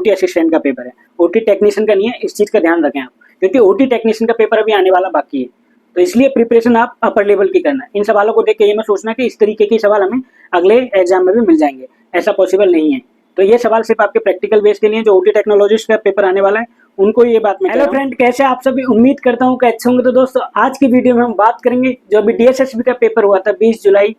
OT assistant का paper है, OT technician का नहीं है, इस चीज़ का ध्यान रखें आप, क्योंकि ओटी टेक्नीशियन का पेपर अभी आने वाला बाकी है। तो इसलिए प्रिपरेशन आप अपर लेवल की करना है। इन सवालों को देख के ये मत सोचना कि इस तरीके के सवाल हमें अगले एग्जाम में भी मिल जाएंगे, ऐसा पॉसिबल नहीं है। तो ये सवाल सिर्फ आपके प्रैक्टिकल बेस के लिए, जो ओटी टेक्नोलॉजिस्ट का पेपर आने वाला है उनको ये बात मैं। हेलो फ्रेंड, कैसे आप सभी, उम्मीद करता हूँ कि अच्छे होंगे। तो दोस्तों आज की वीडियो में हम बात करेंगे जो अभी डीएसएसबी का पेपर हुआ था 20 जुलाई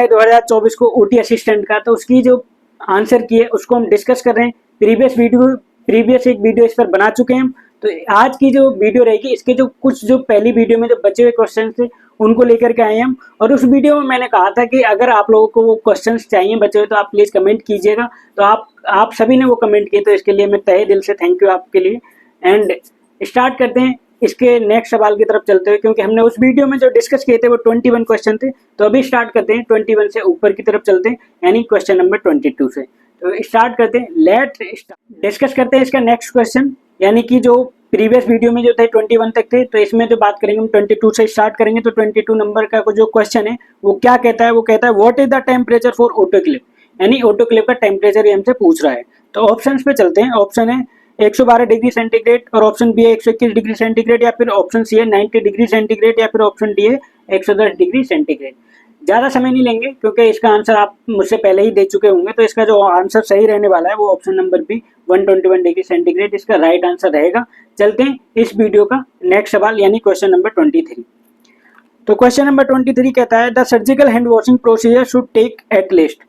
2024 को ओटी असिस्टेंट का, तो उसकी जो आंसर की है उसको हम डिस्कस कर रहे हैं। प्रीवियस एक वीडियो इस पर बना चुके हैं हम। तो आज की जो वीडियो रहेगी इसके जो कुछ जो पहली वीडियो में जो बचे हुए क्वेश्चन थे उनको लेकर के आए हम। और उस वीडियो में मैंने कहा था कि अगर आप लोगों को वो क्वेश्चंस चाहिए बचे हुए तो आप प्लीज़ कमेंट कीजिएगा। तो आप सभी ने वो कमेंट किए, तो इसके लिए मैं तहे दिल से थैंक यू आपके लिए। एंड स्टार्ट करते हैं इसके नेक्स्ट सवाल की तरफ चलते हुए, क्योंकि हमने उस वीडियो में जो डिस्कस किए थे वो 21 क्वेश्चन थे। तो अभी स्टार्ट करते हैं 21 से ऊपर की तरफ चलते हैं, यानी क्वेश्चन नंबर 22 से। तो स्टार्ट करते हैं, लेट डिस्कस करते हैं इसका नेक्स्ट क्वेश्चन, यानी कि जो प्रीवियस वीडियो में जो थे 21 तक थे, तो इसमें जो बात करेंगे हम 22 से स्टार्ट करेंगे। तो 22 नंबर का जो क्वेश्चन है वो क्या कहता है, वो कहता है what is the temperature for autoclave, यानी ऑटोक्लेव का टेम्परेचर हमसे पूछ रहा है। तो ऑप्शंस पे चलते हैं। ऑप्शन है 112 डिग्री सेंटीग्रेड, और ऑप्शन बी है 121 डिग्री सेंटीग्रेड, या फिर ऑप्शन सी है 90 डिग्री सेंटीग्रेड, या फिर ऑप्शन डी है 110 डिग्री सेंटीग्रेड। ज़्यादा समय नहीं लेंगे क्योंकि इसका आंसर आप मुझसे पहले ही दे चुके होंगे। तो इसका जो आंसर सही रहने वाला है वो option number B 121 degree centigrade इसका राइट आंसर रहेगा। चलते हैं इस वीडियो का नेक्स्ट सवाल, यानी क्वेश्चन नंबर 23। तो क्वेश्चन नंबर 23 कहता है the surgical hand washing procedure should take at least,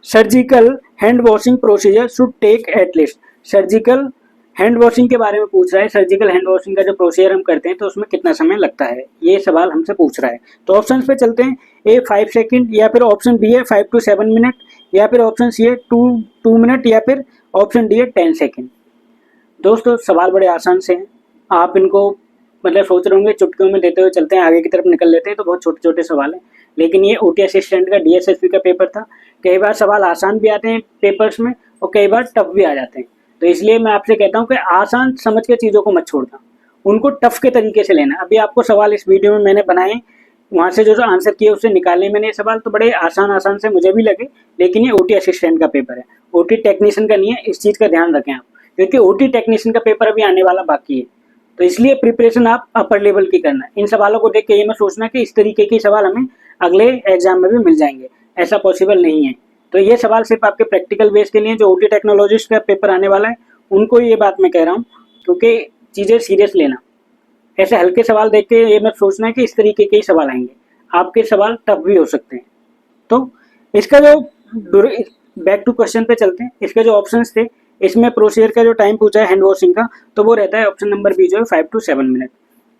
surgical hand washing procedure should take at least, surgical hand washing के बारे में पूछ रहा है। सर्जिकल हैंड वॉशिंग का जो प्रोसीजर हम करते हैं तो उसमें कितना समय लगता है, ये सवाल हमसे पूछ रहा है। तो ऑप्शंस पे चलते हैं, ए 5 सेकंड, या फिर ऑप्शन बी है 5 to 7 मिनट, या फिर ऑप्शन सी है 2 मिनट, या फिर ऑप्शन डी है 10 सेकंड। दोस्तों सवाल बड़े आसान से हैं, आप इनको मतलब सोच रहे होंगे चुटकियों में देते हुए चलते हैं, आगे की तरफ निकल लेते हैं, तो बहुत छोटे छोटे सवाल हैं। लेकिन ये ओटी असिस्टेंट का डीएसएसबी का पेपर था। कई बार सवाल आसान भी आते हैं पेपर्स में और कई बार टफ भी आ जाते हैं। तो इसलिए मैं आपसे कहता हूं कि आसान समझ के चीज़ों को मत छोड़ना, उनको टफ के तरीके से लेना। अभी आपको सवाल इस वीडियो में मैंने बनाए, वहाँ से जो आंसर किए उससे निकाले मैंने ये सवाल, तो बड़े आसान से मुझे भी लगे। लेकिन ये ओटी असिस्टेंट का पेपर है, ओटी टेक्नीशियन का नहीं है, इस चीज़ का ध्यान रखें आप, क्योंकि ओटी टेक्नीशियन का पेपर अभी आने वाला बाकी है। तो इसलिए प्रिपरेशन आप अपर लेवल की करना है। इन सवालों को देख के ये मत सोचना कि इस तरीके के सवाल हमें अगले एग्जाम में भी मिल जाएंगे, ऐसा पॉसिबल नहीं है। तो ये सवाल सिर्फ आपके प्रैक्टिकल बेस के लिए, जो ओटी टेक्नोलॉजिस्ट का पेपर आने वाला है उनको ये बात मैं कह रहा हूँ, क्योंकि चीज़ें सीरियस लेना। ऐसे हल्के सवाल देख के ये मत सोचना कि इस तरीके के ही सवाल आएंगे, आपके सवाल टफ भी हो सकते हैं। तो इसका जो बैक टू क्वेश्चन पे चलते हैं, इसके जो ऑप्शंस थे इसमें प्रोसीजर का जो टाइम पूछा है हैंड वॉशिंग का, तो वो रहता है ऑप्शन नंबर बी जो है 5 to 7 minute.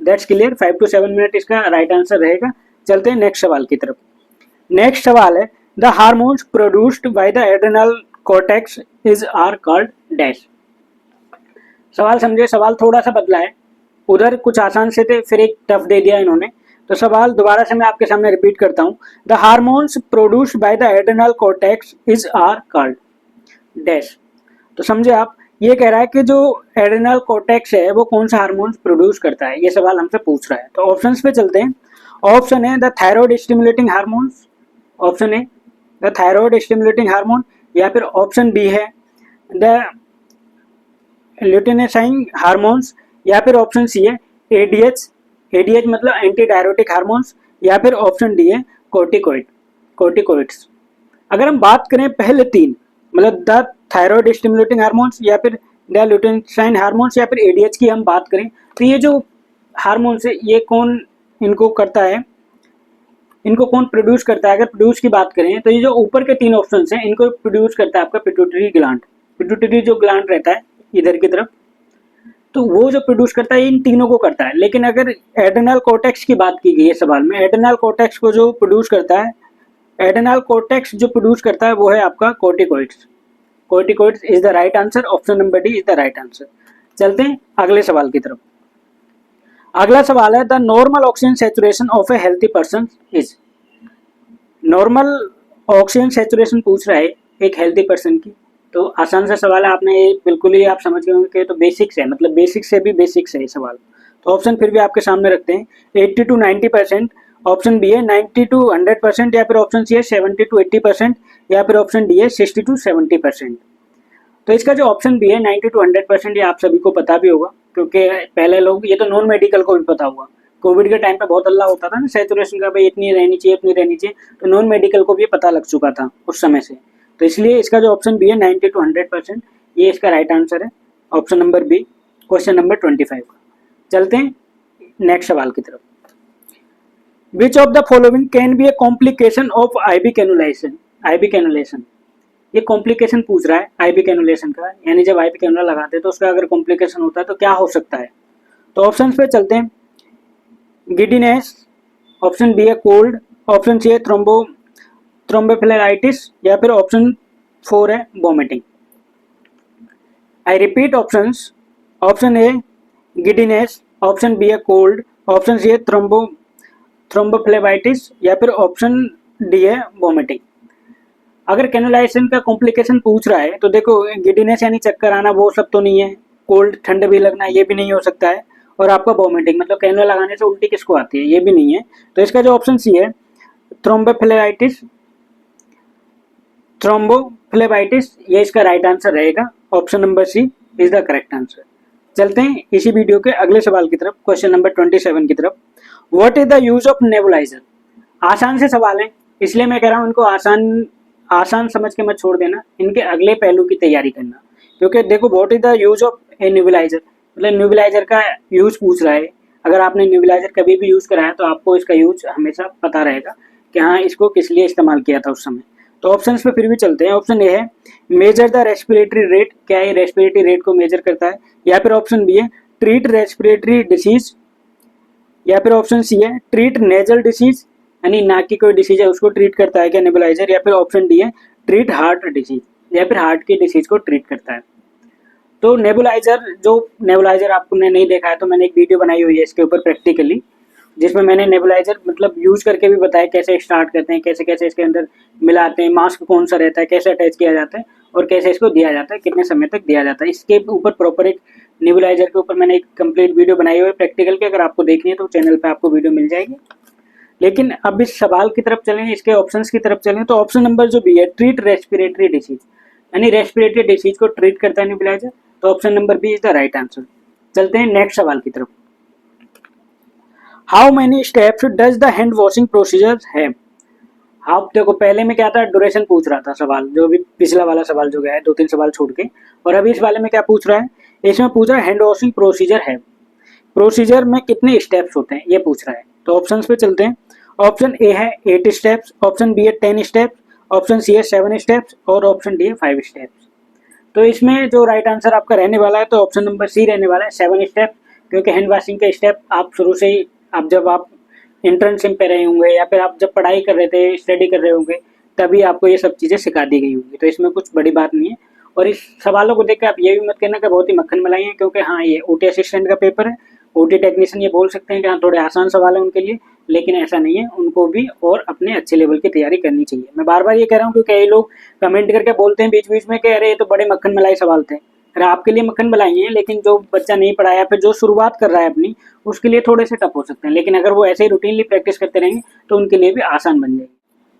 That's clear, 5 to 7 minute इसका राइट आंसर रहेगा। चलते हैं नेक्स्ट सवाल की तरफ। नेक्स्ट सवाल है the hormones produced by the adrenal cortex is are called dash. सवाल समझे, सवाल थोड़ा सा बदला है, उधर कुछ आसान से थे फिर एक टफ दे दिया इन्होंने। तो सवाल दोबारा से मैं आपके सामने रिपीट करता हूँ, the hormones produced by the adrenal cortex is are called dash. तो समझे आप, ये कह रहा है कि जो एड्रेनल कॉर्टेक्स है वो कौन सा हार्मोन्स प्रोड्यूस करता है, ये सवाल हमसे पूछ रहा है। तो ऑप्शंस पे चलते हैं। ऑप्शन है the thyroid stimulating hormones, option है द थायराइड स्टिमुलेटिंग हार्मोन, या फिर ऑप्शन बी है द ल्यूटिनेसाइन हार्मोन्स, या फिर ऑप्शन सी है एडीएच मतलब एंटी डायरेटिक हार्मोन्स, या फिर ऑप्शन डी है कोर्टिकोइड्स। अगर हम बात करें पहले तीन, मतलब द थायराइड स्टिमुलेटिंग हार्मोन्स, या फिर द ल्यूटिनेसाइन हार्मोन्स, या फिर एडीएच की हम बात करें, तो ये जो हार्मोन्स है ये कौन इनको करता है, इनको कौन प्रोड्यूस करता है। अगर प्रोड्यूस की बात करें तो ये जो ऊपर के तीन ऑप्शन हैं इनको प्रोड्यूस करता है आपका पिट्यूटरी ग्लैंड। पिट्यूटरी जो ग्लैंड रहता है इधर की तरफ, तो वो जो प्रोड्यूस करता है इन तीनों को करता है। लेकिन अगर एड्रेनल कॉर्टेक्स की बात की गई है सवाल में, एड्रेनल कॉर्टेक्स को जो प्रोड्यूस करता है, एड्रेनल कॉर्टेक्स जो प्रोड्यूस करता है वो है आपका corticoids. Corticoids is the right answer, option number D is the right answer. चलते हैं अगले सवाल की तरफ। अगला सवाल है the normal oxygen saturation of A healthy person is. Normal oxygen saturation पूछ रहा है एक हेल्थी पर्सन की, तो आसान सा सवाल है, आपने ये बिल्कुल ही आप समझ गए होंगे कि तो बेसिक्स है, मतलब बेसिक्स से भी बेसिक्स है ये सवाल। तो ऑप्शन फिर भी आपके सामने रखते हैं, 80 to 90%, ऑप्शन बी है 90 to 100%, या फिर ऑप्शन सी है 70 to 80%, या फिर ऑप्शन डी है 60 to 70%। तो इसका जो ऑप्शन बी है 90 to 100%, ये आप सभी को पता भी होगा, क्योंकि पहले लोग, ये तो नॉन मेडिकल को भी पता होगा। कोविड के टाइम पे बहुत हल्ला होता था ना सैचुरेशन का, भाई इतनी रहनी चाहिए, इतनी रहनी चाहिए, तो नॉन मेडिकल को भी ये पता लग चुका था उस समय से। तो इसलिए इसका जो ऑप्शन बी है 90 to 100%, ये इसका राइट आंसर है, option number B, question number 25 का। चलते हैं नेक्स्ट सवाल की तरफ। Which of the following can be a complication of IV cannulation. IV cannulation, ये कॉम्प्लिकेशन पूछ रहा है आईबी कैनुलेशन का, यानी जब आईबी कैनुला लगाते हैं तो उसका अगर कॉम्प्लिकेशन होता है तो क्या हो सकता है। तो ऑप्शन पे चलते हैं। गिडीनेस, ऑप्शन बी है कोल्ड, ऑप्शन सी है थ्रोम्बोफ्लेबाइटिस, या फिर ऑप्शन 4 है vomiting. I repeat options, option A giddiness, option B है कोल्ड, ऑप्शन सी है थ्रोम्बोफ्लेबाइटिस, या फिर ऑप्शन डी है वॉमिटिंग। अगर कैनुलाइजेशन का कॉम्प्लिकेशन पूछ रहा है तो देखो, गिडीनेस यानी चक्कर आना, वो सब तो नहीं है, कोल्ड ठंड भी लगना ये भी नहीं हो सकता है, और आपका वॉमिटिंग मतलब कैनुला लगाने से उल्टी किसको आती है, ये भी नहीं है। तो इसका जो ऑप्शन सी है थ्रोम्बोफ्लेबाइटिस, ये इसका राइट आंसर रहेगा, option number C is the correct answer. चलते हैं इसी वीडियो के अगले सवाल की तरफ, क्वेश्चन नंबर 27 की तरफ। What is the use of nebuliser. आसान से सवाल है, इसलिए मैं कह रहा हूँ इनको आसान समझ के मत छोड़ देना, इनके अगले पहलू की तैयारी करना। क्योंकि देखो, what is the use of A nebuliser, मतलब नेबुलाइजर का यूज पूछ रहा है। अगर आपने नेबुलाइजर कभी भी यूज करा है तो आपको इसका यूज हमेशा पता रहेगा कि हाँ इसको किस लिए इस्तेमाल किया था उस समय। तो ऑप्शंस पे फिर भी चलते हैं। ऑप्शन ए है मेजर द रेस्पिरेटरी रेट, क्या ये रेस्पिरेटरी रेट को मेजर करता है, या फिर ऑप्शन बी है ट्रीट रेस्पिरेटरी डिसीज, या फिर ऑप्शन सी है ट्रीट नेजल डिसीज, यानी नाक की कोई डिसीज है उसको ट्रीट करता है क्या नेबुलाइजर, या फिर ऑप्शन डी है ट्रीट हार्ट डिसीज, या फिर हार्ट की डिसीज को ट्रीट करता है। तो नेबुलाइजर आपने नहीं देखा है तो मैंने एक वीडियो बनाई हुई है इसके ऊपर प्रैक्टिकली, जिसमें मैंने नेबुलाइजर मतलब यूज करके भी बताया कैसे स्टार्ट करते हैं, कैसे कैसे इसके अंदर मिलाते हैं, मास्क कौन सा रहता है, कैसे अटैच किया जाता है, और कैसे इसको दिया जाता है, कितने समय तक दिया जाता है। इसके ऊपर प्रॉपर एक नेबुलाइजर के ऊपर मैंने एक कंप्लीट वीडियो बनाई हुई है प्रैक्टिकल की, अगर आपको देखनी है तो चैनल पे आपको वीडियो मिल जाएगी। लेकिन अब इस सवाल की तरफ चलें, इसके ऑप्शंस की तरफ चलें, तो ऑप्शन नंबर जो बी है ट्रीट रेस्पिरेटरी डिसीज, यानी रेस्पिरेटरी डिसीज को ट्रीट करता है नेबुलाइजर, तो option number B is the right answer. चलते हैं नेक्स्ट सवाल की तरफ। How many steps does the hand washing procedure है। आप देखो, पहले में क्या था, ड्यूरेशन पूछ रहा था सवाल, जो भी पिछला वाला सवाल जो गया है 2-3 सवाल छोड़ के, और अभी इस वाले में क्या पूछ रहा है, इसमें पूछ रहा है हैंड वॉशिंग प्रोसीजर है, प्रोसीजर में कितने स्टेप्स होते हैं ये पूछ रहा है। तो ऑप्शंस पे चलते हैं। ऑप्शन ए है 8 स्टेप्स, ऑप्शन बी है 10 स्टेप्स, ऑप्शन सी है 7 स्टेप्स, और ऑप्शन डी है 5 स्टेप्स। तो इसमें जो राइट आंसर आपका रहने वाला है तो ऑप्शन नंबर सी रहने वाला है, 7 स्टेप, क्योंकि हैंड वॉशिंग के स्टेप आप शुरू से ही, जब आप इंटर्नशिप पे रहे होंगे या फिर आप जब पढ़ाई कर रहे थे, स्टडी कर रहे होंगे, तभी आपको ये सब चीज़ें सिखा दी गई होंगी। तो इसमें कुछ बड़ी बात नहीं है। और इस सवालों को देख के आप ये भी मत कहना कि बहुत ही मक्खन मलाई है, क्योंकि हाँ ये ओटी असिस्टेंट का पेपर है, ओटी टेक्नीशियन ये बोल सकते हैं कि हाँ थोड़े आसान सवाल है उनके लिए, लेकिन ऐसा नहीं है, उनको भी और अपने अच्छे लेवल की तैयारी करनी चाहिए। मैं बार बार ये कह रहा हूँ क्योंकि कई लोग कमेंट करके बोलते हैं बीच बीच में कि अरे ये तो बड़े मक्खन मलाई सवाल थे। अरे आपके लिए मक्खन मलाई है, लेकिन जो बच्चा नहीं पढ़ाया, फिर जो शुरुआत कर रहा है अपनी, उसके लिए थोड़े से टफ हो सकते हैं, लेकिन अगर वो ऐसे ही रूटीनली प्रैक्टिस करते रहेंगे तो उनके लिए भी आसान बन जाएगी।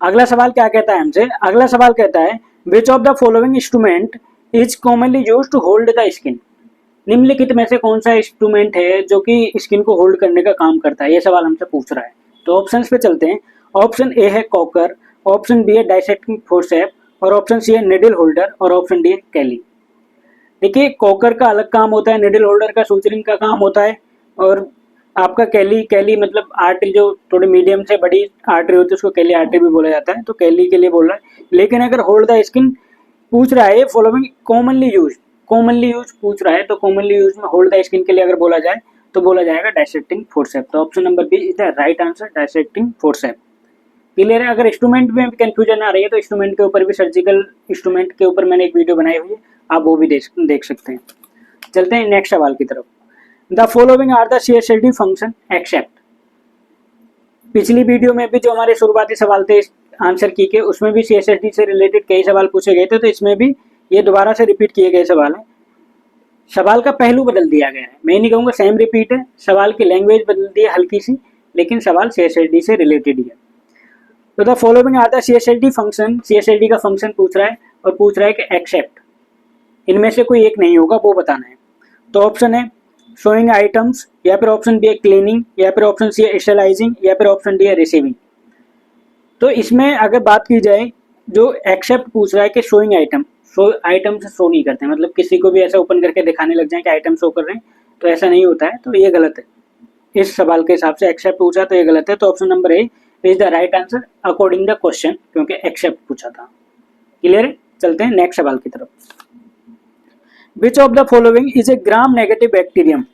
अगला सवाल क्या कहता है हमसे, अगला सवाल कहता है which of the following instrument is commonly used to hold the skin. निम्नलिखित में से कौन सा इंस्ट्रूमेंट है जो कि स्किन को होल्ड करने का काम करता है, ये सवाल हमसे पूछ रहा है। तो ऑप्शंस पे चलते हैं। ऑप्शन ए है कॉकर, ऑप्शन बी है डाइसेक्टिंग फोर्सेप, और ऑप्शन सी है निडल होल्डर, और ऑप्शन डी है कैली। देखिए, कॉकर का अलग काम होता है, निडल होल्डर का सूचरिंग का काम होता है, और आपका कैली मतलब आर्टरी, जो थोड़ी मीडियम से बड़ी आर्टरी होती है उसको कैली आर्टरी भी बोला जाता है, तो कैली के लिए बोल रहा है। लेकिन अगर होल्ड द स्किन पूछ रहा है, फॉलोइंग कॉमनली यूज पूछ रहा है, तो कॉमनली यूज में होल्ड द स्किन के लिए अगर बोला जाए तो बोला जाएगा डाइसेक्टिंग फोर्सेप। तो option number B is the right answer, dissecting forcep. Clear है। अगर इंस्ट्रूमेंट में कंफ्यूजन आ रही है तो इंस्ट्रूमेंट के ऊपर भी, सर्जिकल इंस्ट्रूमेंट के ऊपर मैंने एक वीडियो बनाई हुई है, आप वो भी देख सकते हैं। चलते हैं नेक्स्ट सवाल की तरफ। The following are the CSSD function except. पिछली वीडियो में भी जो हमारे शुरुआती सवाल थे आंसर की के, उसमें भी CSSD से रिलेटेड कई सवाल पूछे गए थे, तो इसमें भी ये दोबारा से रिपीट किए गए सवाल हैं। सवाल का पहलू बदल दिया गया है, मैं नहीं कहूँगा सेम रिपीट है, सवाल की लैंग्वेज बदल दी है हल्की सी, लेकिन सवाल CSSD से रिलेटेड ही है। तो the following are the CSSD function, CSSD का फंक्शन पूछ रहा है, और पूछ रहा है कि एक्सेप्ट, इनमें से कोई एक नहीं होगा, वो बताना है। तो ऑप्शन है शोइंग आइटम्स, या फिर ऑप्शन बी है क्लीनिंग, या फिर ऑप्शन सी है स्टेलाइजिंग, या फिर ऑप्शन डी है रिसीविंग। तो इसमें अगर बात की जाए, जो एक्सेप्ट पूछ रहा है कि शोइंग आइटम, आइटम से शो नहीं करते हैं, मतलब किसी को भी ऐसा ओपन करके दिखाने लग जाए कि आइटम शो कर रहे हैं, तो ऐसा नहीं होता है, तो ये गलत है। इस सवाल के हिसाब से एक्सेप्ट पूछा तो ये गलत है। तो option number A is the right answer according the question, क्योंकि एक्सेप्ट पूछा था। क्लियर है? चलते हैं नेक्स्ट सवाल की तरफ। Which of the following is A gram negative bacterium?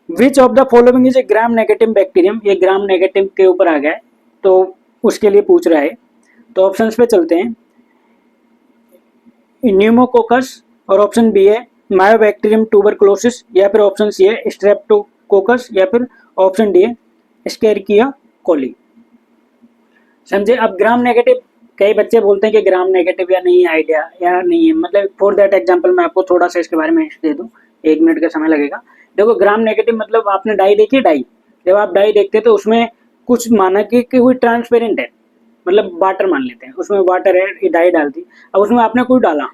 Which of the following is A gram negative bacterium? ये ग्राम नेगेटिव के ऊपर आ गया है, तो उसके लिए पूछ रहा है। तो ऑप्शंस पे चलते हैं। न्यूमोकोकस, और ऑप्शन बी है मायोबैक्टीरियम ट्यूबरकुलोसिस, या फिर ऑप्शन सी है स्ट्रेप्टोकोकस, या फिर ऑप्शन डी है एस्केरिकिया कोली। समझे? अब ग्राम नेगेटिव, कई बच्चे बोलते हैं कि ग्राम नेगेटिव या नहीं आइडिया या नहीं है, मतलब फॉर दैट एग्जांपल मैं आपको थोड़ा सा इसके बारे में दे दूं, 1 मिनट का समय लगेगा। देखो ग्राम नेगेटिव मतलब आपने डाई देखी, डाई, जब आप डाई देखते हैं तो उसमें कुछ माना कि कोई ट्रांसपेरेंट है, मतलब वाटर मान लेते हैं, उसमें वाटर है, ये डाई डाल दी, अब उसमें आपने कोई डाला,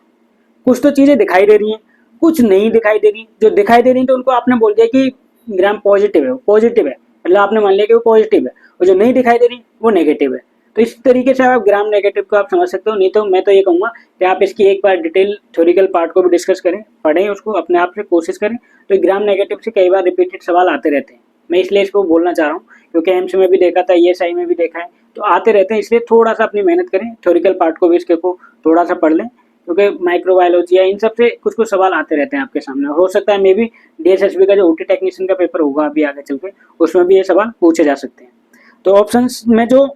कुछ तो चीजें दिखाई दे रही हैं, कुछ नहीं दिखाई दे रही। जो दिखाई दे रही तो उनको आपने बोल दिया कि ग्राम पॉजिटिव है, वो पॉजिटिव है, मतलब आपने मान लिया कि वो पॉजिटिव है, और जो नहीं दिखाई दे रही वो नेगेटिव है। तो इस तरीके से आप ग्राम नेगेटिव को आप समझ सकते हो। नहीं तो मैं तो ये कहूँगा कि आप इसकी एक बार डिटेल थ्योरिकल पार्ट को भी डिस्कस करें, पढ़ें उसको, अपने आप से कोशिश करें। तो ग्राम नेगेटिव से कई बार रिपीटेड सवाल आते रहते हैं, मैं इसलिए इसको बोलना चाह रहा हूँ, क्योंकि एम्स में भी देखा था, ESI में भी देखा है, तो आते रहते हैं, इसलिए थोड़ा सा अपनी मेहनत करें, थ्योरिकल पार्ट को भी इसके को थोड़ा सा पढ़ लें, क्योंकि माइक्रोबायोलॉजी या इन सब से कुछ कुछ सवाल आते रहते हैं आपके सामने। हो सकता है मे बी DSSB का जो OT टेक्नीशियन का पेपर होगा अभी आगे चल के, उसमें भी ये सवाल पूछे जा सकते हैं। तो ऑप्शंस में जो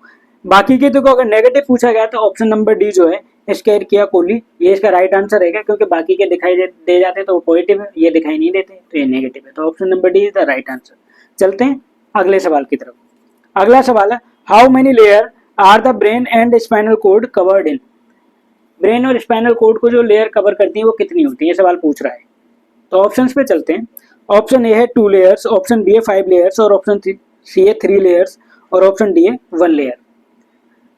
बाकी के, तो अगर नेगेटिव पूछा गया तो ऑप्शन नंबर डी जो है एस्केरिकिया कोली, ये इसका राइट आंसर रहेगा, क्योंकि बाकी के दिखाई दे जाते हैं तो वो पॉजिटिव है, ये दिखाई नहीं देते तो ये नेगेटिव है। तो option number D is the right answer. चलते हैं अगले सवाल की तरफ। अगला सवाल है how many layer are the brain and spinal cord covered in? Brain और स्पाइनल कोड को जो लेयर कवर करती है वो कितनी होती है, ये सवाल पूछ रहा है। तो ऑप्शंस पे चलते हैं। ऑप्शन ए है 2 लेयर्स, ऑप्शन बी है 5 लेयर्स, और ऑप्शन सी है 3 लेयर्स, और ऑप्शन डी है 1 लेयर।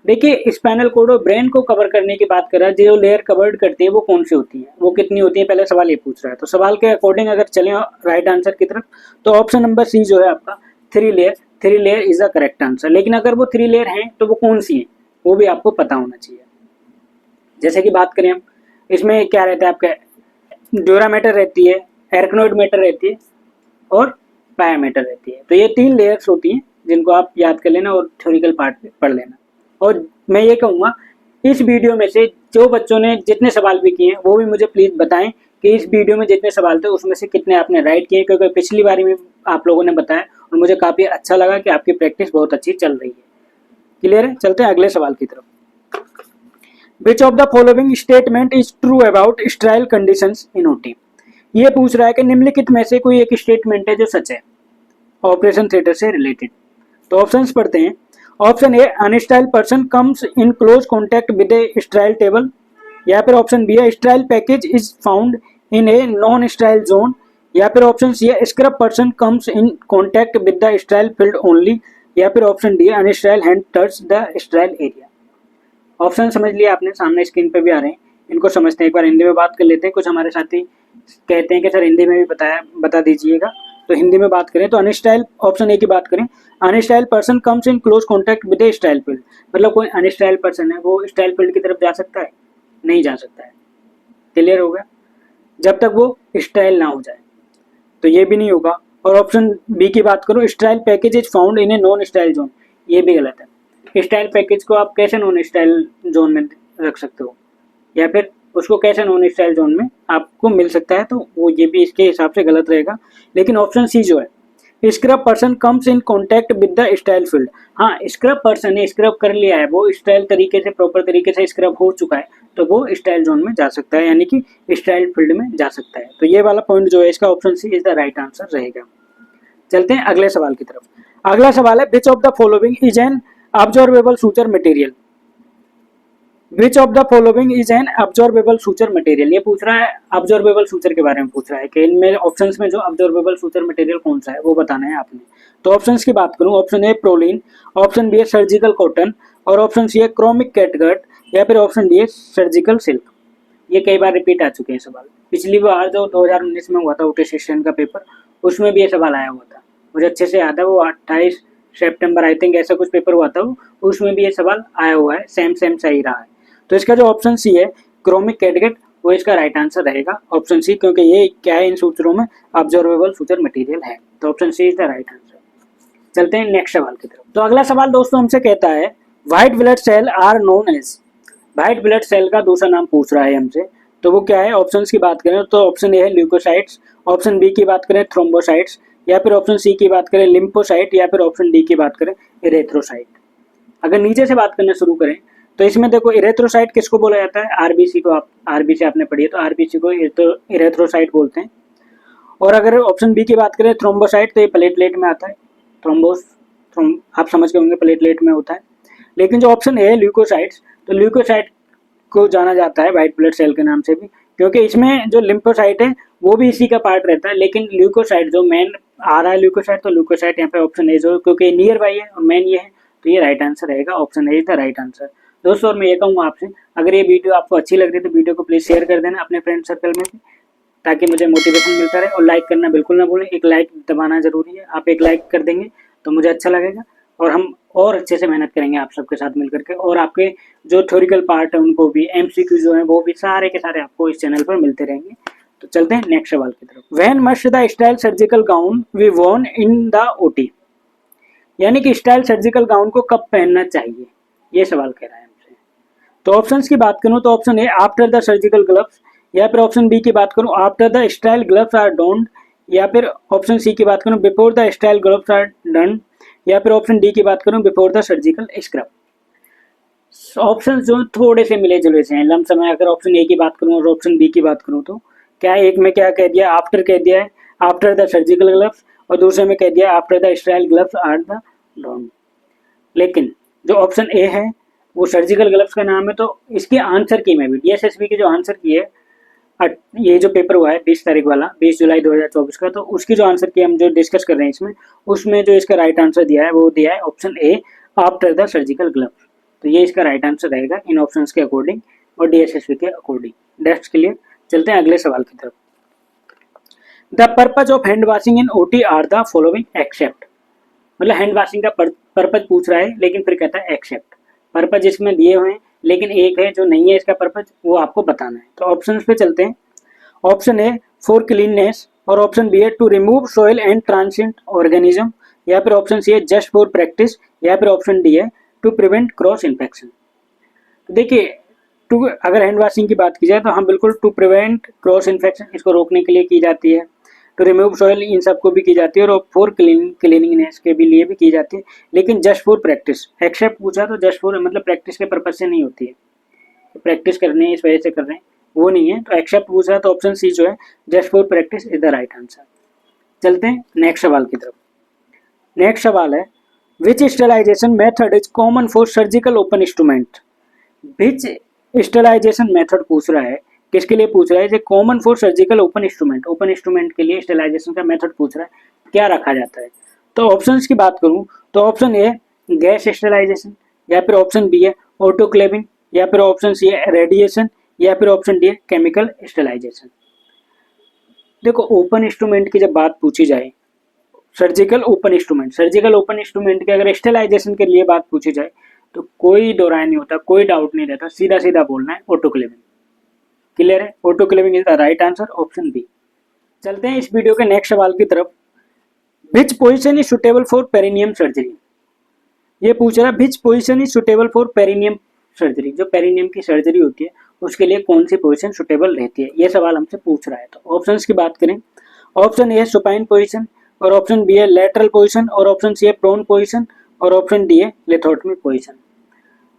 देखिए स्पाइनल कोड और ब्रेन को कवर करने की बात कर रहा है, जो लेयर कवर्ड करती है वो कौन सी होती है, वो कितनी होती है, पहले सवाल ये पूछ रहा है। तो सवाल के अकॉर्डिंग अगर चलें राइट आंसर की तरफ, तो ऑप्शन नंबर सी जो है आपका 3 layer, 3 layer is the correct answer. लेकिन अगर वो 3 लेयर हैं तो वो कौन सी है, वो भी आपको पता होना चाहिए। जैसे कि बात करें हम, इसमें क्या रहता है आपका, ड्यूरामेटर रहती है, एर्कनोइड मैटर रहती है, और पायामेटर रहती है। तो ये 3 लेयर्स होती हैं जिनको आप याद कर लेना और थ्योरिकल पार्ट पढ़ लेना। और मैं ये कहूँगा इस वीडियो में से जो बच्चों ने जितने सवाल भी किए हैं वो भी मुझे प्लीज़ बताएं कि इस वीडियो में जितने सवाल थे उसमें से कितने आपने राइट किए, क्योंकि पिछली बारी में आप लोगों ने बताया और मुझे काफ़ी अच्छा लगा कि आपकी प्रैक्टिस बहुत अच्छी चल रही है। क्लियर है? चलते हैं अगले सवाल की तरफ। Which of the following statement is true about स्ट्राइल conditions in OT? ये पूछ रहा है कि निम्नलिखित में से कोई एक स्टेटमेंट है जो सच है ऑपरेशन थिएटर से रिलेटेड। तो ऑप्शंस पढ़ते हैं। Option A unsterile person comes in close contact with a sterile table, या फिर ऑप्शन बी है sterile package is found in a non sterile zone, या फिर ऑप्शन सी है scrub person comes in contact with the sterile field only, या फिर option D है unsterile hand touch the sterile area. Option समझ लिया आपने, सामने स्क्रीन पे भी आ रहे हैं, इनको समझते हैं। एक बार हिंदी में बात कर लेते हैं। कुछ हमारे साथी कहते हैं कि सर हिंदी में भी बता दीजिएगा, तो हिंदी में बात करें तो अनस्टाइल, ऑप्शन ए की बात करें, unsterile person comes in close contact with a sterile field, मतलब कोई अनस्टाइल पर्सन है वो स्टाइल फील्ड की तरफ जा सकता है? नहीं जा सकता है। क्लियर हो गया? जब तक वो स्टाइल ना हो जाए, तो ये भी नहीं होगा। और ऑप्शन बी की बात करूँ, style package is found in a non sterile zone, ये भी गलत है। स्टाइल पैकेज को आप कैसे नॉन स्टाइल जोन में रख सकते हो, या फिर उसको कैसे नॉन स्टाइल जोन में आपको मिल सकता है, तो वो ये भी इसके हिसाब से गलत रहेगा। लेकिन ऑप्शन सी जो है scrub person comes in contact with the sterile field, हाँ स्क्रब पर्सन ने स्क्रब कर लिया है, वो स्टाइल तरीके से प्रॉपर तरीके से स्क्रब हो चुका है, तो वो स्टाइल जोन में जा सकता है, यानी कि स्टाइल फील्ड में जा सकता है। तो ये वाला पॉइंट जो है इसका option C is the right answer रहेगा। चलते हैं अगले सवाल की तरफ। अगला सवाल है which of the following is an absorbable suture material? Which of the following is an absorbable suture material, ये पूछ रहा है अब्जॉर्बेबल सूचर के बारे में पूछ रहा है कि इनमें ऑप्शंस में जो अब्जॉर्बेबल सूचर मटेरियल कौन सा है वो बताना है आपने। तो ऑप्शंस की बात करूं, option A prolene, option B है सर्जिकल कॉटन, और ऑप्शन सी है क्रोमिक कैटगट, या फिर ऑप्शन डी है सर्जिकल सिल्क। ये कई बार रिपीट आ चुके हैं सवाल। पिछली बार जो 2019 में हुआ था ओटी सेशन का पेपर, उसमें भी ये सवाल आया हुआ था, मुझे अच्छे से याद है, वो 28 सितंबर आई थिंक ऐसा कुछ पेपर हुआ था, उसमें भी ये सवाल आया हुआ है, सेम सही रहा है। तो इसका जो ऑप्शन सी है क्रोमिक कैटगेट, वो इसका राइट आंसर रहेगा, ऑप्शन सी, क्योंकि ये क्या है, इन सूत्रों में ऑब्जर्वेबल फ्यूचर मटेरियल है, तो option C is the right answer. चलते हैं नेक्स्ट सवाल की तरफ। तो अगला सवाल दोस्तों हमसे कहता है white blood cell are known as, white blood cell का दूसरा नाम पूछ रहा है हमसे, तो वो क्या है, ऑप्शंस की बात करें तो ऑप्शन ए है ल्यूकोसाइट्स, ऑप्शन बी की बात करें थ्रोम्बोसाइट्स, या फिर ऑप्शन सी की बात करें लिम्फोसाइट, या फिर ऑप्शन डी की बात करें इरेथ्रोसाइट। अगर नीचे से बात करना शुरू करें तो इसमें देखो इरेथ्रोसाइट किसको बोला जाता है, आरबीसी को, आप आरबीसी आपने पढ़ी है तो आरबीसी को इरेथ्रोसाइट बोलते हैं। और अगर ऑप्शन बी की बात करें थ्रोम्बोसाइट, तो ये प्लेटलेट में आता है, आप समझ के होंगे प्लेटलेट में होता है। लेकिन जो ऑप्शन ए है ल्यूकोसाइट्स, तो ल्यूकोसाइट को जाना जाता है व्हाइट ब्लड सेल के नाम से भी, क्योंकि इसमें जो लिम्फोसाइट है वो भी इसी का पार्ट रहता है, लेकिन ल्यूकोसाइट जो मेन आ रहा है ल्यूकोसाइट, तो ल्यूकोसाइट यहाँ पे ऑप्शन ए जो, क्योंकि नियर बाई है और मेन ये है, तो ये राइट आंसर रहेगा, option A is the right answer. दोस्तों और मैं ये कहूँगा आपसे, अगर ये वीडियो आपको अच्छी लग रही है तो वीडियो को प्लीज शेयर कर देना अपने फ्रेंड सर्कल में भी, ताकि मुझे मोटिवेशन मिलता रहे, और लाइक करना बिल्कुल ना भूलें, एक लाइक दबाना जरूरी है, आप एक लाइक कर देंगे तो मुझे अच्छा लगेगा, और हम और अच्छे से मेहनत करेंगे आप सबके साथ मिलकर के, और आपके जो थ्योरिकल पार्ट है उनको भी, एमसीक्यू जो है वो भी सारे के सारे आपको इस चैनल पर मिलते रहेंगे। तो चलते हैं नेक्स्ट सवाल की तरफ। When must the sterile surgical gown be worn in the OT, यानी कि स्टाइल सर्जिकल गाउन को कब पहनना चाहिए, ये सवाल कह रहा है हमसे। तो ऑप्शंस की बात करूं तो option A after the surgical gloves, या फिर ऑप्शन बी की बात करूं after the sterile gloves are donned, या फिर ऑप्शन सी की बात करूं before the sterile gloves are done, या फिर ऑप्शन डी की बात करूं before the surgical scrub. Option जो थोड़े से मिले जुले से हैं लमसम है। अगर ऑप्शन ए की बात करूं और ऑप्शन बी की बात करूं तो क्या एक में क्या कह दिया, आफ्टर कह दिया है, आफ्टर द सर्जिकल ग्लव्स, और दूसरे में कह दिया after the sterile gloves are the don. लेकिन जो ऑप्शन ए है वो सर्जिकल ग्लव्स का नाम है, तो इसके आंसर की में भी डीएसएसबी की जो आंसर की है, ये जो पेपर हुआ है 20 तारीख वाला, 20 जुलाई 2024 का, तो उसकी जो आंसर की हम जो डिस्कस कर रहे हैं इसमें, उसमें जो इसका राइट आंसर दिया है वो दिया है option A after the surgical gloves. तो ये इसका राइट आंसर रहेगा इन ऑप्शंस के अकॉर्डिंग और डीएसएसबी के अकॉर्डिंग। That's clear. चलते हैं अगले सवाल की तरफ। The purpose of hand washing in OT are the following except, मतलब हैंड वॉशिंग का पर्पज पूछ रहा है, लेकिन फिर कहता है एक्सेप्ट। पर्पज इसमें दिए हुए हैं, लेकिन एक है जो नहीं है इसका पर्पज, वो आपको बताना है। तो ऑप्शंस पे चलते हैं। ऑप्शन ए फॉर क्लीननेस, और ऑप्शन बी है to remove soil and transient organism, या फिर ऑप्शन सी है जस्ट फॉर प्रैक्टिस, या फिर ऑप्शन डी है टू प्रिवेंट क्रॉस इन्फेक्शन। तो देखिए टू, अगर हैंड वॉशिंग की बात की जाए तो हम बिल्कुल टू प्रिवेंट क्रॉस इन्फेक्शन, इसको रोकने के लिए की जाती है, टू रिमूव सॉइल इन सबको भी की जाती है, और फॉर क्लीनिंगनेस के भी लिए भी की जाती है। लेकिन जस्ट फॉर प्रैक्टिस एक्सेप्ट पूछा तो जस्ट फॉर मतलब प्रैक्टिस के पर्पज से नहीं होती है, प्रैक्टिस करने इस वजह से कर रहे हैं वो नहीं है। तो एक्सेप्ट पूछा तो ऑप्शन सी जो है just for practice is the right answer. चलते हैं नेक्स्ट सवाल की तरफ। नेक्स्ट सवाल है which sterilization method is common for surgical open instrument. Which sterilization method पूछ रहा है, किसके लिए पूछ रहा है, जो common for surgical open instrument, open instrument के लिए स्टेलाइजेशन का मेथड पूछ रहा है, क्या रखा जाता है। तो ऑप्शंस की बात करूं तो ऑप्शन ए गैस स्टेलाइजेशन, या फिर ऑप्शन बी है ऑटोक्लेविंग, या फिर ऑप्शन सी है रेडिएशन, या फिर ऑप्शन डी है केमिकल स्टेलाइजेशन। देखो ओपन इंस्ट्रूमेंट की जब बात पूछी जाए, सर्जिकल ओपन इंस्ट्रूमेंट के अगर स्टेलाइजेशन के लिए बात पूछी जाए तो कोई दो राय नहीं होता, कोई डाउट नहीं रहता, सीधा सीधा बोलना है ऑटोक्लेविंग। क्लियर है, autoclaving is the right answer, option B. चलते हैं इस वीडियो के नेक्स्ट सवाल की तरफ। Which position is suitable for perineum surgery, ये पूछ रहा है which position is suitable for perineum surgery, जो पेरिनियम की सर्जरी होती है उसके लिए कौन सी पोजीशन सुटेबल रहती है, ये सवाल हमसे पूछ रहा है। तो ऑप्शंस की बात करें, ऑप्शन ए है सुपाइन पोजीशन, और ऑप्शन बी है लेटरल पोजीशन, और ऑप्शन सी है प्रोन पोजीशन, और ऑप्शन डी है लिथोटमी पोजीशन।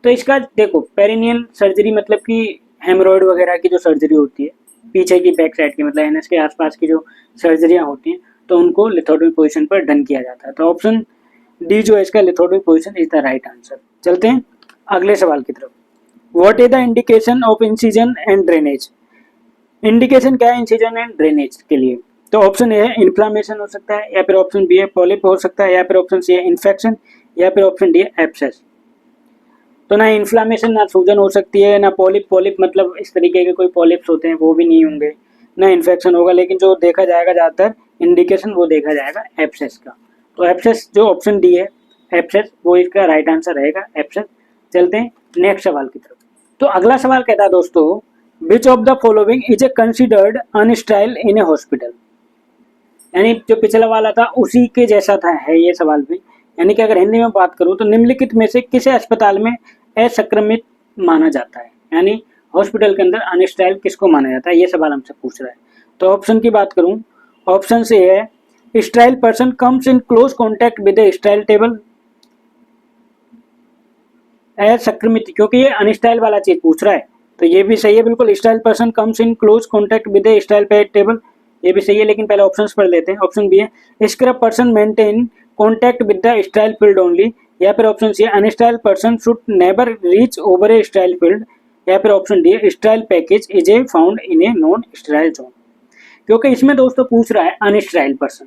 तो इसका देखो पेरिनियल सर्जरी मतलब कि हेमरोइड वगैरह की जो सर्जरी होती है पीछे की बैक साइड की, मतलब एनएस के आसपास की जो सर्जरियां होती हैं, तो उनको लिथोटमी पोजीशन पर डन किया जाता है। तो ऑप्शन डी जो है इसका lithotomy position is the right answer. चलते हैं अगले सवाल की तरफ। What is the indication of incision and drainage, indication क्या है इंसिजन एंड ड्रेनेज के लिए। तो ऑप्शन ए है इन्फ्लामेशन हो सकता है, या फिर ऑप्शन बी है पॉलिप हो सकता है, या फिर ऑप्शन सी है इन्फेक्शन, या फिर ऑप्शन डी है एब्सेस। तो ना इन्फ्लामेशन, ना सूजन हो सकती है, ना पॉलिप मतलब इस तरीके के कोई पॉलिप्स होते हैं वो भी नहीं होंगे, ना इन्फेक्शन होगा। लेकिन जो देखा जाएगा ज़्यादातर इंडिकेशन वो देखा जाएगा एब्सेस का। तो एब्सेस जो ऑप्शन डी है एब्सेस, वो इसका राइट आंसर रहेगा एब्सेस। चलते हैं नेक्स्ट सवाल की तरफ। तो अगला सवाल कहता है दोस्तों, which of the following is a considered unsterile in a hospital. यानी जो पिछला वाला था उसी के जैसा था है ये सवाल भी। यानी कि अगर हिंदी में बात करूं तो निम्नलिखित में से किसे अस्पताल में असंक्रमित माना जाता है। यानी हॉस्पिटल के अंदर अनस्टाइल किसको माना जाता है, ये सवाल हमसे पूछ रहा है। तो ऑप्शन की बात करूं, ऑप्शन से है style person comes in close contact with a sterile table. असंक्रमित, क्योंकि ये अनस्टाइल वाला चीज पूछ रहा है तो ये भी सही है बिल्कुल। Style person comes in close contact with a sterile table, ये भी सही है। लेकिन पहले ऑप्शंस पढ़ लेते हैं। ऑप्शन बी है scrub person maintain contact with the sterile field only, या फिर ऑप्शन सी है unsterile person should never reach over a sterile field, या फिर ऑप्शन डी है sterile package is a found in a non sterile zone. क्योंकि इसमें दोस्तों पूछ रहा है unsterile person,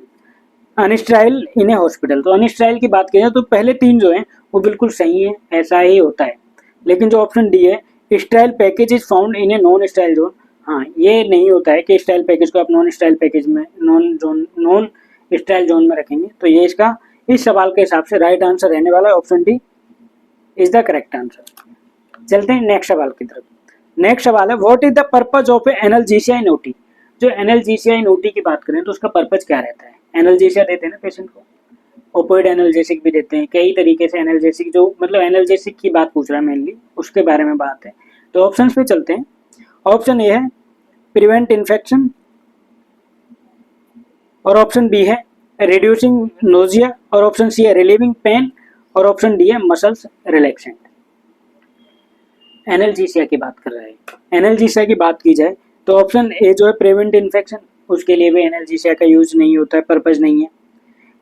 unsterile in a hospital. तो अनस्टाइल की बात करें तो पहले तीन जो है वो बिल्कुल सही है, ऐसा ही होता है। लेकिन जो ऑप्शन डी है sterile package is found in a non sterile zone, हाँ ये नहीं होता है कि स्टाइल पैकेज को आप नॉन स्टाइल पैकेज में नॉन स्टाइल जोन में रखेंगे। तो ये इसका इस सवाल के हिसाब से राइट आंसर रहने वाला है, option D is the correct answer. चलते हैं नेक्स्ट सवाल की तरफ। नेक्स्ट सवाल है what is the purpose of A analgesia in OT. जो एनाल्जेसिया इन ओटी की बात करें तो उसका पर्पज क्या रहता है। एनाल्जेसिया देते हैं ना पेशेंट को, ओपोइड एनाल्जेसिक भी देते हैं, कई तरीके से एनाल्जेसिक, जो मतलब एनाल्जेसिक की बात पूछ रहा है मेनली, उसके बारे में बात है। तो ऑप्शंस पे चलते हैं। ऑप्शन ए है प्रिवेंट इन्फेक्शन, और ऑप्शन बी है रिड्यूसिंग नोजिया, और ऑप्शन सी है रिलीविंग पेन, और ऑप्शन डी है मसल्स रिलैक्सेंट। एनाल्जेसिया की बात कर रहा है। एनाल्जेसिया की बात की जाए तो ऑप्शन ए जो है प्रिवेंट इन्फेक्शन, उसके लिए भी एनाल्जेसिया का यूज नहीं होता है, पर्पज नहीं है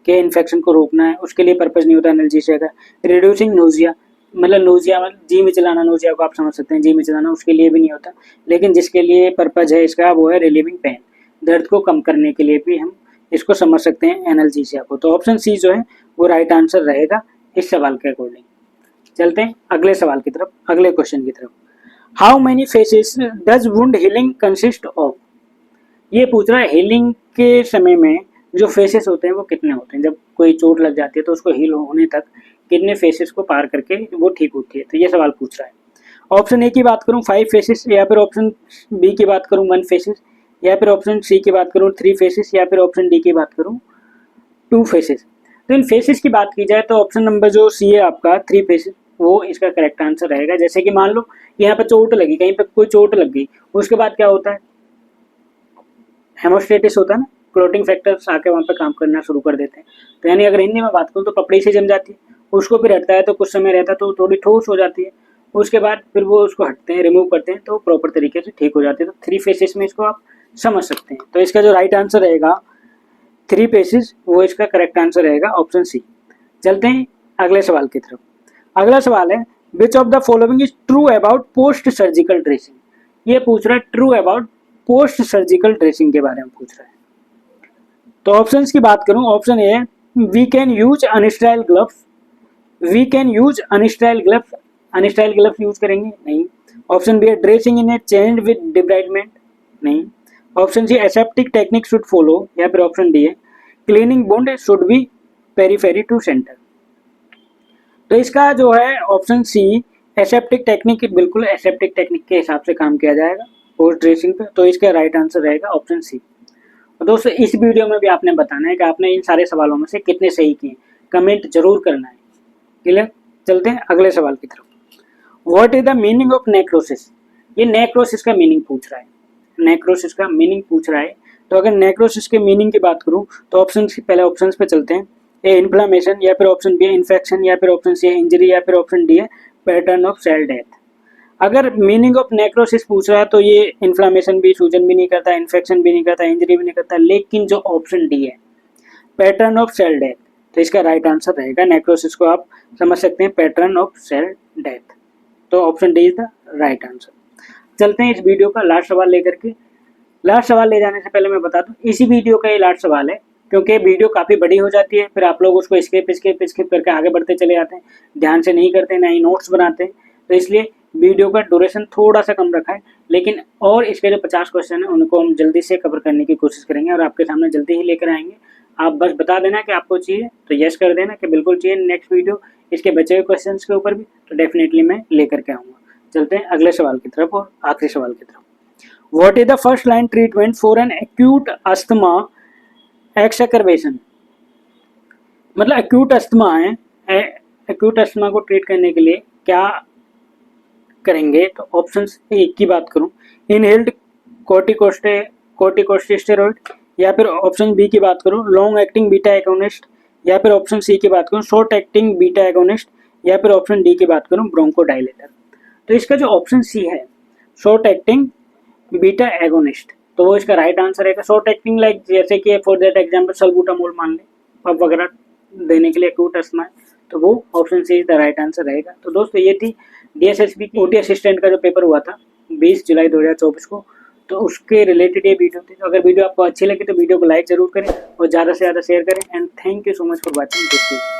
कि इन्फेक्शन को रोकना है, उसके लिए पर्पज नहीं होता एनाल्जेसिया का। रिड्यूसिंग नोजिया मतलब नोजिया मतलब जी में चलाना, नोजिया को आप समझ सकते हैं जी में चलाना, उसके लिए भी नहीं होता। लेकिन जिसके लिए पर्पज है इसका वो है रिलीविंग पेन, दर्द को कम करने के लिए भी हम इसको समझ सकते हैं एनाल्जेसिया को। तो ऑप्शन सी जो है वो राइट आंसर रहेगा इस सवाल के अकॉर्डिंग। चलते हैं अगले सवाल की तरफ, अगले क्वेश्चन की तरफ। How many faces does wound healing consist of. ये पूछ रहा है हीलिंग के समय में जो फेसेस होते हैं वो कितने होते हैं। जब कोई चोट लग जाती है तो उसको हील होने तक कितने फेसेस को पार करके वो ठीक होती है, तो ये सवाल पूछ रहा है। ऑप्शन ए की बात करूं 5 फेसेस, या फिर ऑप्शन बी की बात करूं 1 फेसेस, या फिर ऑप्शन सी की बात करूं 3 फेसेस, या फिर ऑप्शन डी की बात करूं 2 फेसेस। तो इन फेसेस की बात की जाए तो ऑप्शन नंबर जो सी है आपका 3 फेसेस, वो इसका करेक्ट आंसर रहेगा। जैसे कि मान लो यहाँ पर चोट लगी, कहीं पर कोई चोट लग गई, उसके बाद क्या होता है हेमोस्टेटिस होता है ना, क्लोटिंग फैक्टर्स आके वहाँ पे काम करना शुरू कर देते हैं। तो यानी अगर हिंदी में बात करूँ तो पपड़ी से जम जाती है, उसको फिर हटता है तो कुछ समय रहता है तो थोड़ी ठोस हो जाती है, उसके बाद फिर वो उसको हटते हैं, रिमूव करते हैं तो प्रॉपर तरीके से ठीक हो जाती है। तो 3 फेसेस में इसको आप समझ सकते हैं। तो इसका जो राइट आंसर रहेगा 3 फेसेस, वो इसका करेक्ट आंसर रहेगा ऑप्शन सी। चलते हैं अगले सवाल की तरफ। अगला सवाल है which of the following is true about post surgical dressing. ये पूछ रहा है true about post surgical dressing के बारे में पूछ रहा है। तो ऑप्शंस की बात करूं, ऑप्शन ए है we can use unsterile gloves, we can use unsterile gloves, unsterile gloves use करेंगे नहीं। ऑप्शन बी है dressing in a change with debridement, नहीं। Option C aseptic technique should follow, या फिर ऑप्शन डी है cleaning wound should be periphery to centre. तो इसका जो है ऑप्शन सी एसेप्टिक टेक्निक, बिल्कुल एसेप्टिक टेक्निक के हिसाब से काम किया जाएगा पोस्ट ड्रेसिंग पे। तो इसका राइट आंसर रहेगा ऑप्शन सी। तो दोस्तों इस वीडियो में भी आपने बताना है कि आपने इन सारे सवालों में से कितने सही किए, कमेंट जरूर करना है। क्लियर। चलते हैं अगले सवाल की तरफ। What is the meaning of necrosis. ये नेक्रोसिस का मीनिंग पूछ रहा है, नेक्रोसिस का मीनिंग पूछ रहा है। तो अगर नेक्रोसिस के मीनिंग की बात करूं तो ऑप्शन पहले ऑप्शंस पे चलते हैं। ए इन्फ्लामेशन, या फिर ऑप्शन बी है इन्फेक्शन, या फिर ऑप्शन सी है इंजरी, या फिर ऑप्शन डी है पैटर्न ऑफ सेल डेथ। अगर मीनिंग ऑफ नेक्रोसिस पूछ रहा है तो ये इन्फ्लामेशन भी, सूजन भी नहीं करता, इन्फेक्शन भी नहीं करता, इंजरी भी नहीं करता। लेकिन जो ऑप्शन डी है पैटर्न ऑफ सेल डेथ, तो इसका राइट आंसर रहेगा। नेक्रोसिस को आप समझ सकते हैं पैटर्न ऑफ सेल डेथ। तो option D is the right answer. चलते हैं इस वीडियो का लास्ट सवाल लेकर के। लास्ट सवाल ले जाने से पहले मैं बता दूं इसी वीडियो का ये लास्ट सवाल है, क्योंकि वीडियो काफ़ी बड़ी हो जाती है, फिर आप लोग उसको स्किप करके आगे बढ़ते चले जाते हैं, ध्यान से नहीं करते, ना ही नोट्स बनाते हैं। तो इसलिए वीडियो का ड्यूरेशन थोड़ा सा कम रखा है, लेकिन और इसके जो 50 क्वेश्चन है उनको हम जल्दी से कवर करने की कोशिश करेंगे और आपके सामने जल्दी ही लेकर आएंगे। आप बस बता देना कि आपको चाहिए तो यस कर देना कि बिल्कुल चाहिए नेक्स्ट वीडियो इसके बचे हुए क्वेश्चन के ऊपर भी, तो डेफिनेटली मैं लेकर के आऊँगा। चलते हैं अगले सवाल की तरफ और आखिरी सवाल की तरफ। What is the first line treatment for an acute asthma exacerbation? मतलब एक्यूट अस्थमा है, एक्यूट अस्थमा को ट्रीट करने के लिए क्या करेंगे? तो ऑप्शन ए की बात करूं, इनहेल्ड कॉर्टिकोस्टेरॉइड, या फिर ऑप्शन बी की बात करूं लॉन्ग एक्टिंग बीटा एगोनिस्ट, या फिर ऑप्शन सी की बात करूं शॉर्ट एक्टिंग बीटा एगोनिस्ट, या फिर ऑप्शन डी की बात करूं ब्रोंकोडायलेटर। तो इसका जो ऑप्शन सी है शॉर्ट एक्टिंग बीटा एगोनिस्ट, तो वो इसका राइट आंसर है। शॉर्ट एक्टिंग लाइक जैसे कि फॉर दैट एग्जांपल सल्बूटामोल मान ले, पब वगैरह देने के लिए एक्यूट अस्थमा है, तो वो option C is the right answer रहेगा। तो दोस्तों ये थी DSSB की OT असिस्टेंट का जो पेपर हुआ था 20 जुलाई 2024 को, तो उसके रिलेटेड ये वीडियो थी। तो अगर वीडियो आपको अच्छी लगी तो वीडियो को लाइक जरूर करें और ज़्यादा से ज़्यादा शेयर करें। And thank you so much for watching this video.